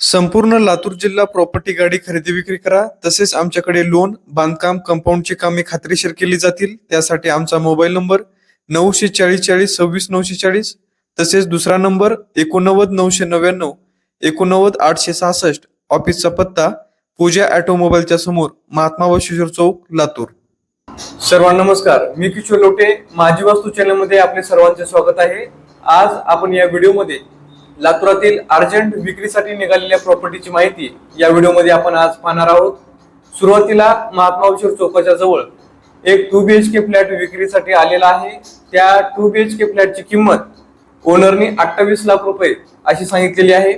संपूर्ण लातूर जिल्हा प्रॉपर्टी गाडी खरेदी विक्री करा. तसेच आमच्याकडे लोन, बांधकाम, कंपाऊंडची कामे खात्रीशीर केली जातील. त्यासाठी आमचा मोबाईल नंबर 940 तसेच दुसरा नंबर 89 866. ऑफिसचा पत्ता पूजा ऑटोमोबाईलच्या समोर, महात्मा बशिष्ठ चौक, लातूर. सर्वांना नमस्कार. मी किशोर लोटे, माझी वास्तू चॅनल मध्ये आपले सर्वांचे स्वागत आहे. आज आपण या व्हिडिओमध्ये लातूरातील अर्जंट विक्रीसाठी निघालेल्या प्रॉपर्टीची माहिती या व्हिडिओमध्ये आपण आज पाहणार आहोत. सुरुवातीला महात्मा बशिष्ठ चौकाच्या जवळ एक 2 BHK फ्लॅट विक्रीसाठी आलेला आहे. त्या 2 BHK फ्लॅटची किंमत ओनरनी 28 लाख रुपये अशी सांगितलेली आहे.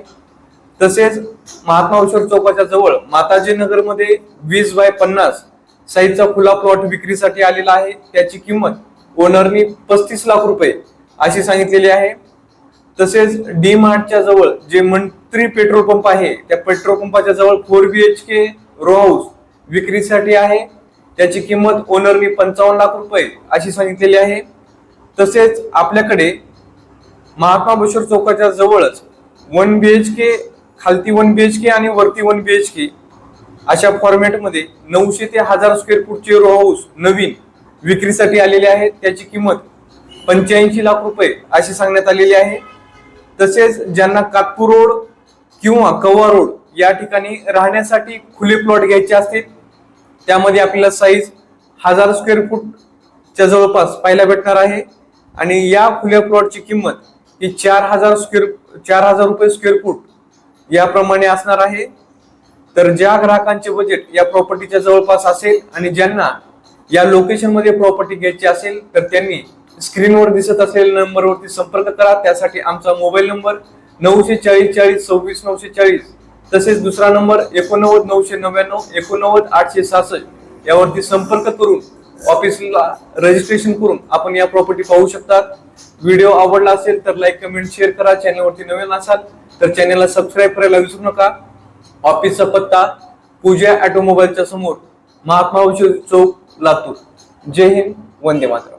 तसेच महात्मा बशिष्ठ चौकाच्या जवळ माताजी नगर मध्ये 20x50 साईजचा खुला प्लॉट विक्रीसाठी आलेला आहे. त्याची किंमत ओनरनी 35 लाख रुपये अशी सांगितलेली आहे. तसेच डी मार्टच्या जवळ जे मंत्री पेट्रोल पंप आहे, त्या पेट्रोल पंपाच्या जवळ 4 BHK रो हाऊस विक्रीसाठी आहे. त्याची किंमत ओनरनी 55 लाख रुपये अशी सांगितलेली आहे. तसेच आपल्याकडे महात्मा बशिष्ठ चौकाच्या जवळच 1 BHK, खालती 1 BHK आणि वरती 1 BHK अशा फॉर्मॅटमध्ये 900 ते 1000 स्क्वेअर फूटचे रो हाऊस नवीन विक्रीसाठी आलेले आहेत. त्याची किंमत 85 लाख रुपये अशी सांगण्यात आलेली आहे. तसेच ज्यांना कातपूर रोड किंवा कवा रोड या ठिकाणी राहण्यासाठी खुले प्लॉट घ्यायचे असतील, त्यामध्ये आपल्याला साईज 1000 स्क्वेअर फूटच्या जवळपास पाहायला भेटणार आहे. आणि या खुल्या प्लॉटची किंमत ही 4000 रुपये स्क्वेअर फूट याप्रमाणे असणार आहे. तर ज्या ग्राहकांचे बजेट या प्रॉपर्टीच्या जवळपास असेल आणि ज्यांना या लोकेशन मध्ये प्रॉपर्टी घ्यायची असेल, तर त्यांनी स्क्रीनवर दिसत असलेल्या नंबरवरती संपर्क करा. त्यासाठी आमचा मोबाईल नंबर 940 26 940 तसेच दुसरा नंबर 89 999 866 यावरती संपर्क करून ऑफिसला रजिस्ट्रेशन करून आपण या प्रॉपर्टी पाहू शकतात. व्हिडिओ आवडला असेल तर लाईक, कमेंट, शेअर करा. चॅनलवरती नवीन असाल तर चॅनलला सबस्क्राईब करायला विसरू नका. ऑफिसचा पत्ता पूजा ऑटोमोबाईलच्या समोर, महात्मा बशिष्ठ चौक, लातूर. जय हिंद, वंदे मातरम.